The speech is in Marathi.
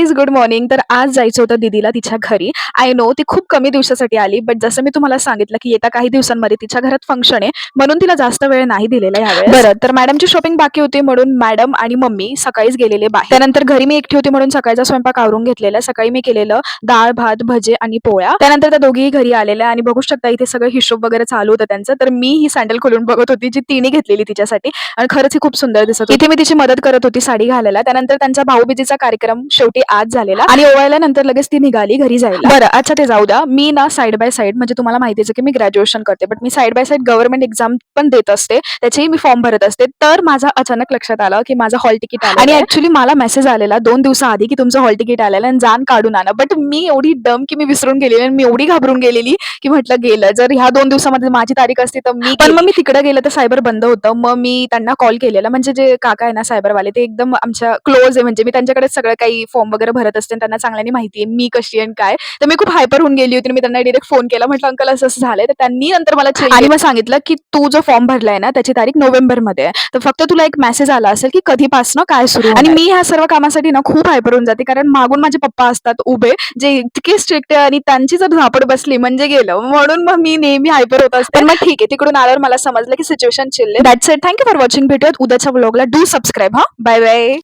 Guys good morning. तर आज जायचं होतं दीदीला तिच्या घरी. आय नो ती खूप कमी दिवसासाठी आली, बट जसं मी तुम्हाला सांगितलं की येत्या काही दिवसांमध्ये तिच्या घरात फंक्शन आहे, म्हणून तिला जास्त वेळ नाही दिलेला यावेळेस. बरं, तर मॅडमची शॉपिंग बाकी होती म्हणून मॅडम आणि मम्मी सकाळीच गेलेले बाहेर. त्यानंतर घरी मी एकटी होती म्हणून सकाळचा स्वयंपाक आवरून घेतलेला. सकाळी मी केलेलं डाळ भात भजे आणि पोळ्या. त्यानंतर त्या दोघीही घरी आलेल्या आणि बघू शकता इथे सगळं हिशोब वगैरे चालू होतं त्यांचं. तर मी ही सँडल खोलून बघत होती जी तिने घेतलेली तिच्यासाठी आणि खरंच ही खूप सुंदर दिसत होती. इथे मी तिची मदत करत होती साडी घालायला. त्यानंतर त्यांचा भाऊबीजेचा कार्यक्रम शेवटी आज झालेला आणि ओवाळल्यानंतर लगेच ती निघाली घरी जायला. बरं, अच्छा ते जाऊ द्या. मी ना साइड बाय साइड म्हणजे तुम्हाला माहितीच आहे की मी ग्रॅज्युएशन करते, but me side by side government exam पण देत असते. त्याचेही मी फॉर्म भरत असते. तर माझा अचानक लक्षात आलं की माझं हॉल तिकीट आलं आणि ऍक्च्युली मला मेसेज आलेला 2 दिवसाआधी की तुमचं हॉल तिकीट आलेलं आणि जाण काढून आणा. बट मी एवढी डम की मी विसरून गेलेली आणि मी एवढी घाबरून गेलेली की म्हटलं गेलं. जर ह्या 2 दिवसामध्ये माझी तारीख असती तर पण मग मी तिकडे गेलं तर सायबर बंद होतं. मग मी त्यांना कॉल केलेला. म्हणजे जे काका आहे ना सायबरवाले ते एकदम आमच्या क्लोज आहे. म्हणजे मी त्यांच्याकडे सगळं काही फॉर्म वगैरे भरत असते आणि त्यांना चांगल्याने माहिती आहे मी कशी आहे आणि काय. तर मी खूप हायपर होऊन गेली होती. मी त्यांना डायरेक्ट फोन केला. म्हटलं अंकल असं झालंय. तर त्यांनी नंतर मला चिल आणि मग सांगितलं की तू जो फॉर्म भरलाय ना त्याची तारीख नोव्हेंबरमध्ये आहे. तर फक्त तुला एक मेसेज आला असेल की कधीपासनं काय सुरू आणि मी ह्या सर्व कामासाठी ना खूप हायपर होऊन जाते कारण मागून माझे पप्पा असतात उभे जे इतके स्ट्रिक्ट आहे आणि त्यांची जर झापड बसली म्हणजे गेलं. म्हणून मग मी नेहमी हायपर होत असते. पण मग ठीक आहे तिकडून आल्यावर मला समजलं की सिच्युएशन चिल आहे. That's it. Thank you for watching. भेटूयात उद्याच्या व्लॉगला. Do subscribe. हा बाय बाय.